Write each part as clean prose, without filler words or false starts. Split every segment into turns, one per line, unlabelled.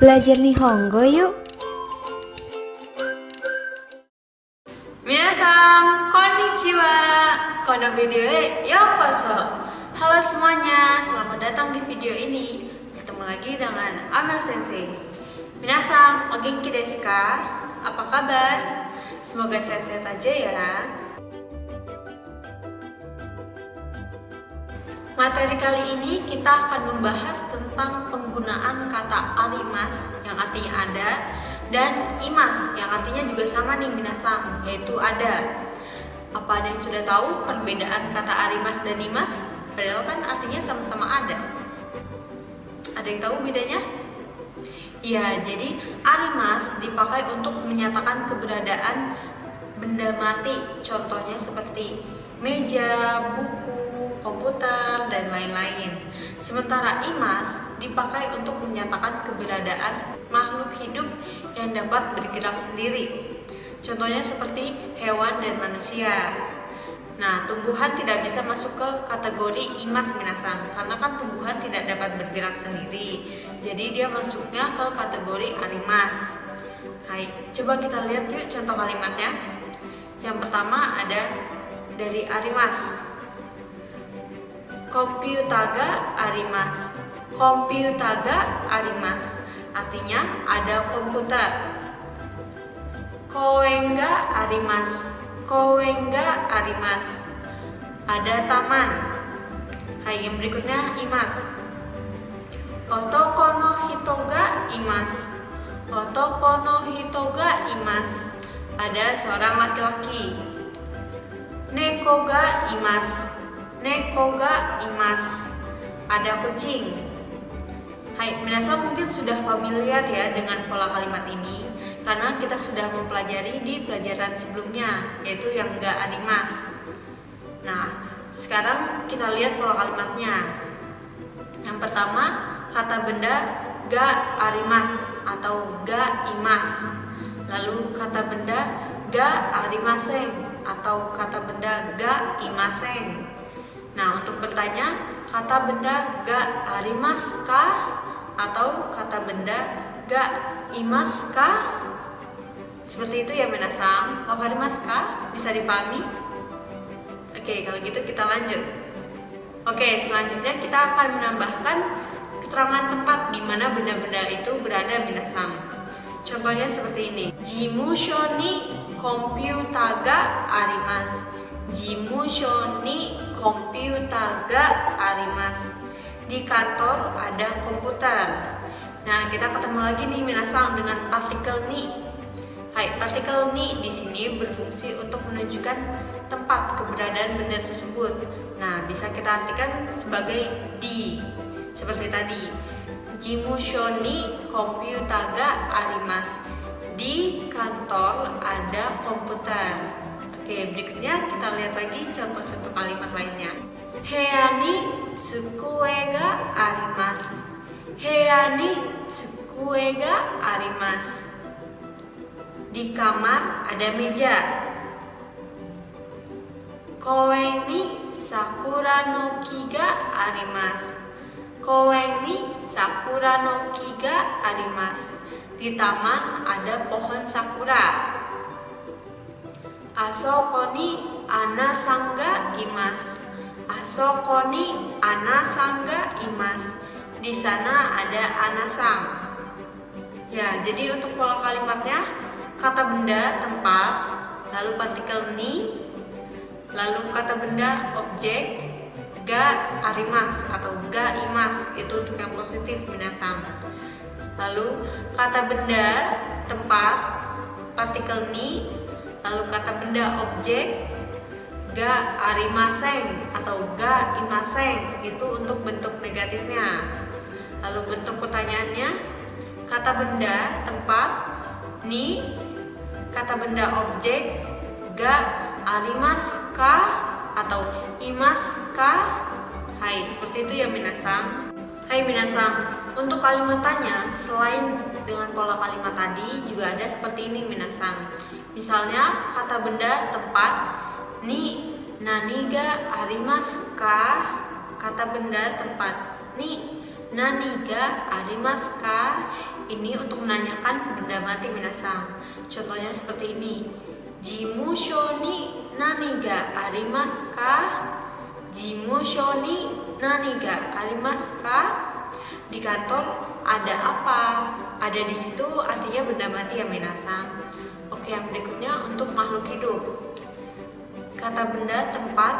Belajar Nihongo yuk.
Minasan, konnichiwa. Kono video yokoso. Halo semuanya, selamat datang di video ini. Bertemu lagi dengan Amel Sensei. Minasan, o genki desu ka? Apa kabar? Semoga sehat-sehat aja ya. Materi kali ini kita akan membahas tentang penggunaan kata arimas yang artinya ada dan imas yang artinya juga sama nih minasan, yaitu ada. Apa ada yang sudah tahu perbedaan kata arimas dan imas? Padahal kan artinya sama-sama ada. Ada yang tahu bedanya? Ya, jadi arimas dipakai untuk menyatakan keberadaan benda mati. Contohnya seperti meja, buku, komputer, dan lain-lain. Sementara imas dipakai untuk menyatakan keberadaan makhluk hidup yang dapat bergerak sendiri. Contohnya seperti hewan dan manusia. Nah, tumbuhan tidak bisa masuk ke kategori imas minasan, karena kan tumbuhan tidak dapat bergerak sendiri. Jadi dia masuknya ke kategori arimas. Hai, coba kita lihat yuk contoh kalimatnya. Yang pertama ada dari arimas. Komputer ga arimas. Komputer ga arimas. Artinya ada komputer. Koen ga arimas. Koen ga arimas. Ada taman. Hai, yang berikutnya imas. Otoko no hito ga imas. Otoko no hito ga imas. Ada seorang laki-laki. Neko ga imas. Neko ga imas. Ada kucing. Hai, minasan mungkin sudah familiar ya dengan pola kalimat ini karena kita sudah mempelajari di pelajaran sebelumnya, yaitu yang ga arimas. Nah, sekarang kita lihat pola kalimatnya. Yang pertama, kata benda ga arimas atau ga imas. Lalu kata benda ga arimasen atau kata benda ga imasen. Nah, untuk bertanya, kata benda ga arimas ka atau kata benda ga imas ka? Seperti itu ya minasan. Wakarimasu ka? Bisa dipahami? Oke, kalau gitu kita lanjut. Oke, selanjutnya kita akan menambahkan keterangan tempat di mana benda-benda itu berada minasan. Contohnya seperti ini. Jimusho ni komputer ga arimasu. Jimusho ni komputer ga arimasu. Di kantor ada komputer. Nah, kita ketemu lagi nih minasan dengan partikel ni. Hai, partikel ni di sini berfungsi untuk menunjukkan tempat keberadaan benda tersebut. Nah, bisa kita artikan sebagai di. Seperti tadi. Jimusho ni komputer ga arimasu. Di kantor ada komputer. Oke, berikutnya kita lihat lagi contoh-contoh kalimat lainnya. Heya ni tsukue ga arimasu. Heya ni tsukue ga arimasu. Di kamar ada meja. Koen ni sakura no ki ga arimasu. Koen ni sakura no ki ga arimasu. Di taman ada pohon sakura. Asoko ni ana-san ga imasu. Asoko ni ana-san ga imasu. Di sana ada ana-san. Ya, jadi untuk pola kalimatnya, kata benda tempat, lalu partikel ni, lalu kata benda objek, ga arimas atau ga imas, itu untuk yang positif minasan. Lalu kata benda tempat, partikel ni, lalu kata benda objek, ga arimasen atau ga imasen, itu untuk bentuk negatifnya. Lalu bentuk pertanyaannya, kata benda tempat ni, kata benda objek, ga arimas ka atau imas ka? Hai, seperti itu ya minasan. Hai minasan, untuk kalimat tanya selain dengan pola kalimat tadi juga ada seperti ini minasan. Misalnya kata benda tempat ni nani ga arimasu ka? Kata benda tempat ni nani ga arimasu ka? Ini untuk menanyakan benda mati minasang. Contohnya seperti ini. Jimusho ni nani ga arimasu ka? Jimusho ni nani ga arimasu ka? Di kantor ada apa? Ada di situ artinya benda mati ya minasang. Oke, yang berikutnya untuk makhluk hidup. Kata benda tempat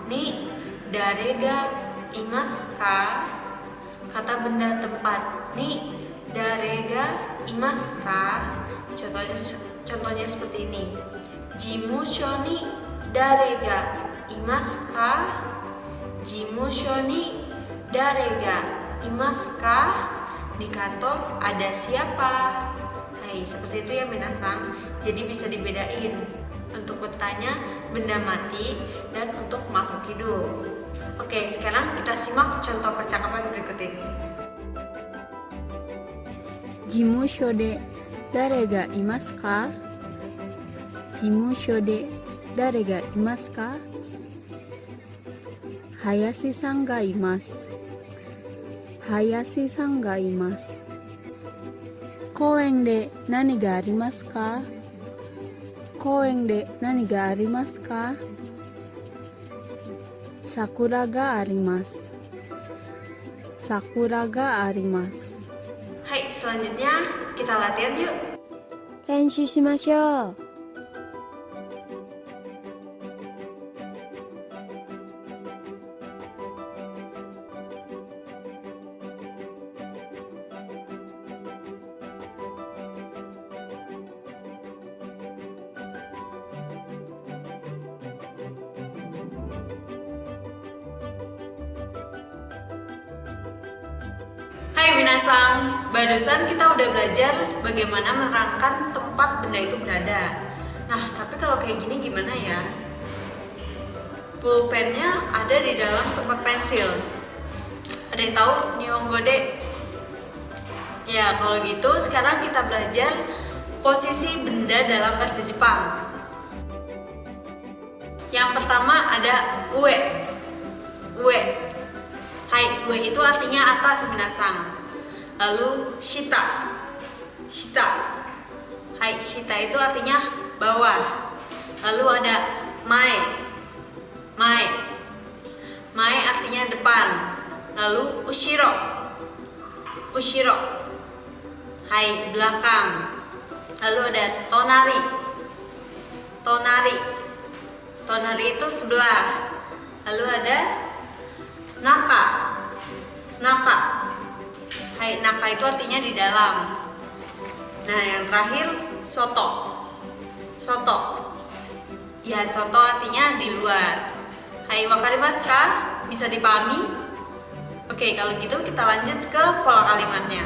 ni darega imasu ka? Kata benda tempat ni darega imasu ka? Contohnya seperti ini. Jimusho ni darega imasu ka? Jimusho ni darega imasu ka? Di kantor ada siapa? Hai, seperti itu ya minasang. Jadi bisa dibedain untuk bertanya benda mati dan untuk makhluk hidup. Oke, sekarang kita simak contoh percakapan berikut ini.
Jimusho de dare ga imasu ka? Jimusho de dare ga imasu ka? Hayashi-san ga imasu. Hayashi-san ga imasu. Koen de nani ga arimasu ka? Koen de nani ga arimasu ka? Sakura ga arimasu. Sakura ga arimasu.
Hai, selanjutnya kita latihan yuk.
練習しましょう。
Hai minasang, barusan kita udah belajar bagaimana menerangkan tempat benda itu berada. Nah, tapi kalau kayak gini gimana ya? Pulpennya ada di dalam tempat pensil. Ada yang tahu Nihongo de? Ya, kalau gitu sekarang kita belajar posisi benda dalam bahasa Jepang. Yang pertama ada ue. Ue. Hai, ue itu artinya atas minasang. Lalu shita. Shita. Hai, shita itu artinya bawah. Lalu ada mae. Mae. Mae artinya depan. Lalu ushiro. Ushiro. Hai, belakang. Lalu ada tonari. Tonari. Tonari itu sebelah. Lalu ada naka. Naka. Hai, naka itu artinya di dalam. Nah, yang terakhir soto. Soto. Ya, soto artinya di luar. Hai, wakarimasu ka? Bisa dipahami? Oke, kalau gitu kita lanjut ke pola kalimatnya.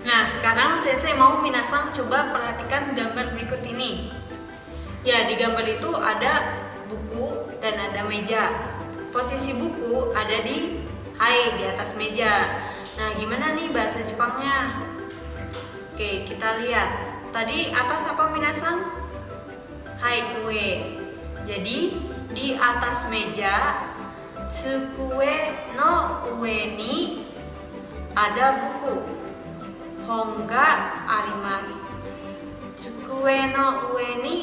Nah, sekarang sensei mau minasang coba perhatikan gambar berikut ini. Ya, di gambar itu ada buku dan ada meja. Posisi buku ada di di atas meja. Nah, gimana nih bahasa Jepangnya? Oke, kita lihat. Tadi atas apa minasang? Hai, ue. Jadi, di atas meja, tsukue no ue ni ada buku. Hon ga arimasu. Tsukue no ue ni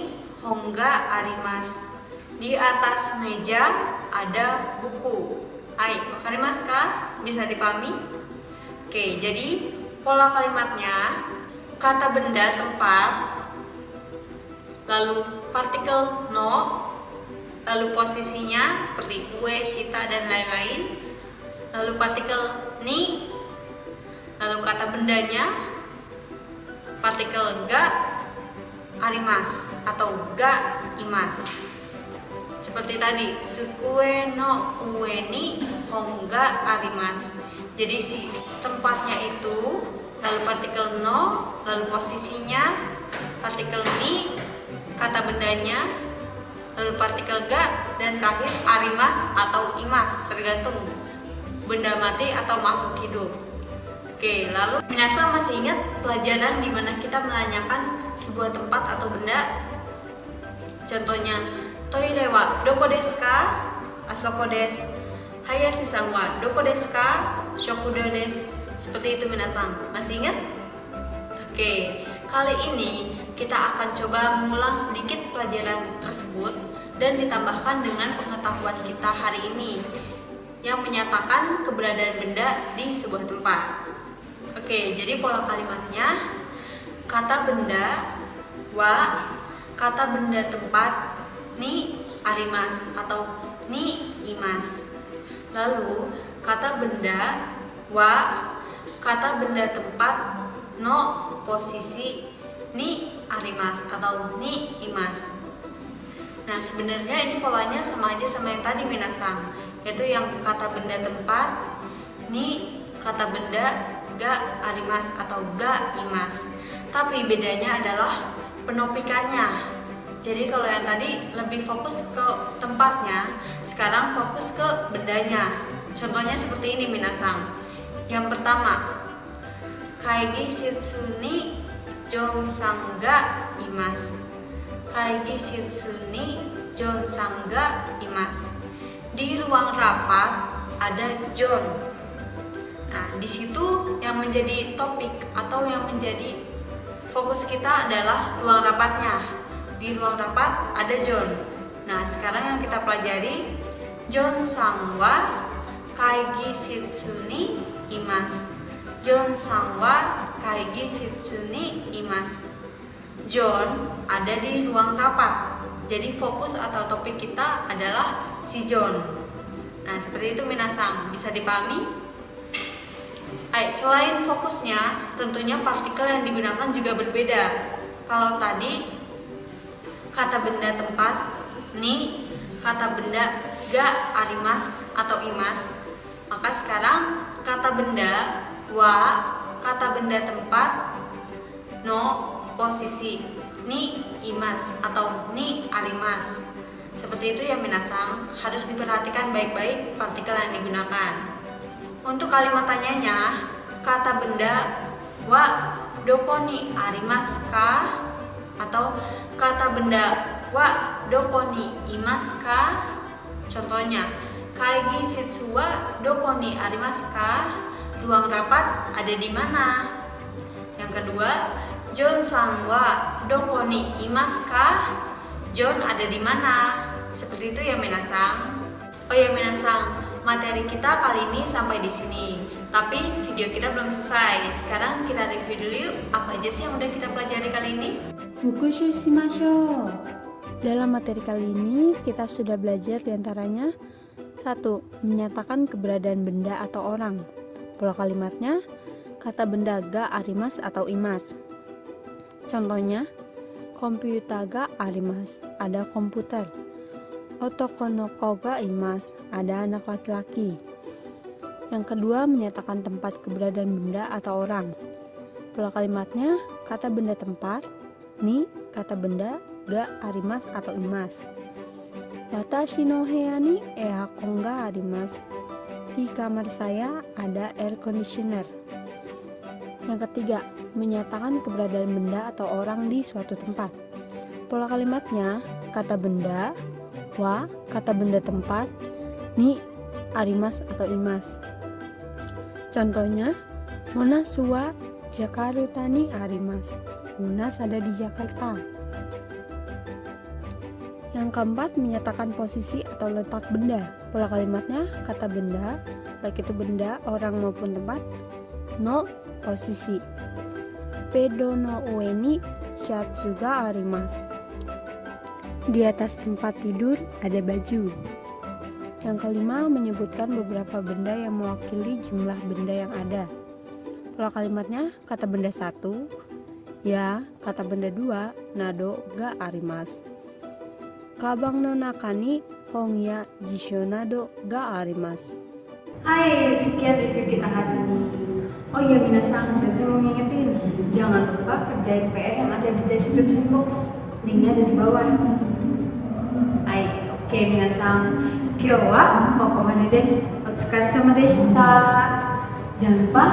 hon ga arimasu. Di atas meja ada buku. Hai, wakarimasu ka? Bisa dipahami? Oke, jadi pola kalimatnya kata benda tempat, lalu partikel no, lalu posisinya seperti ue, shita, dan lain-lain, lalu partikel ni, lalu kata bendanya partikel ga arimasu atau ga imasu. Seperti tadi, tsukue no ue ni hon ga arimasu. Jadi si tempatnya itu, lalu partikel no, lalu posisinya, partikel ni, kata bendanya, lalu partikel ga, dan terakhir arimasu atau imasu, tergantung benda mati atau makhluk hidup. Oke, lalu minasang masih ingat pelajaran di mana kita menanyakan sebuah tempat atau benda? Contohnya, toire wa doko desu ka? Asoko desu. Hayashi-san wa doko desu ka? shokudo desu. Seperti itu minasan. Masih ingat? Oke, kali ini kita akan coba mengulang sedikit pelajaran tersebut dan ditambahkan dengan pengetahuan kita hari ini yang menyatakan keberadaan benda di sebuah tempat. Oke, jadi pola kalimatnya kata benda wa, kata benda tempat ni arimas atau ni imas. Lalu kata benda wa, kata benda tempat no posisi ni arimas atau ni imas. Nah, sebenarnya ini polanya sama aja sama yang tadi minasan, yaitu yang kata benda tempat ni, kata benda ga arimas atau ga imas. Tapi bedanya adalah penopikannya. Jadi kalau yang tadi lebih fokus ke tempatnya, sekarang fokus ke bendanya. Contohnya seperti ini minasan. Yang pertama, kaigi shitsu ni jonsan ga imas. Kaigi shitsu ni jonsan ga imas. Di ruang rapat ada John. Nah, di situ yang menjadi topik atau yang menjadi fokus kita adalah ruang rapatnya. Di ruang rapat ada John. Nah, sekarang yang kita pelajari John-san wa kaigi shitsu ni imas. John-san wa kaigi shitsu ni imas. John ada di ruang rapat. Jadi fokus atau topik kita adalah si John. Nah, seperti itu minasan. Bisa dipahami? Selain fokusnya, tentunya partikel yang digunakan juga berbeda. Kalau tadi kata benda tempat ni, kata benda ga arimas atau imas, maka sekarang kata benda wa, kata benda tempat no posisi ni imas atau ni arimas. Seperti itu ya minasan, harus diperhatikan baik-baik partikel yang digunakan. Untuk kalimat tanyanya, kata benda wa doko ni arimasu ka atau kata benda wa doko ni imasu ka. Contohnya, kaigi shitsu wa doko ni arimasu ka? Ruang rapat ada di mana? Yang kedua, John-san wa doko ni imasu ka? John ada di mana? Seperti itu ya minasan. Oh ya minasan, materi kita kali ini sampai di sini. Tapi video kita belum selesai. Sekarang kita review dulu yuk, apa aja sih yang udah kita pelajari kali ini?
Fukushu shimashou.
Dalam materi kali ini kita sudah belajar diantaranya 1. Menyatakan keberadaan benda atau orang. Pola kalimatnya kata benda ga arimas atau imas. Contohnya, komputer ga arimas, ada komputer. Otoko no ko ga imas, ada anak laki-laki. Yang kedua, menyatakan tempat keberadaan benda atau orang. Pola kalimatnya kata benda tempat ni, kata benda ga arimas atau imas. Watashi no heya ni aircon ga arimasu. Di kamar saya ada air conditioner. Yang ketiga, menyatakan keberadaan benda atau orang di suatu tempat. Pola kalimatnya kata benda wa, kata benda tempat ni, arimas atau imas. Contohnya, Monas wa Jakarta ni arimas. Monas ada di Jakarta. Yang keempat, menyatakan posisi atau letak benda. Pola kalimatnya kata benda, baik itu benda, orang maupun tempat, no posisi. Pedo no ue ni shatsu ga arimasu. Di atas tempat tidur ada baju. Yang kelima, menyebutkan beberapa benda yang mewakili jumlah benda yang ada. Pola kalimatnya kata benda 1, ya, kata benda 2, nado ga arimasu. Kabang no naka ni hong ya jisho nado ga arimasu.
Hai, sekian review kita hari ini. Oh iya minasan, saya mau ngingetin, jangan lupa kerjain PR yang ada di description box. Linknya ada di bawah. Hai, oke minasan. Kyou wa kokomade desu. Otsukaresama deshita. Jangan lupa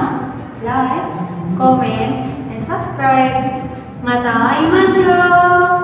like, comment, and subscribe. Mata aimashou.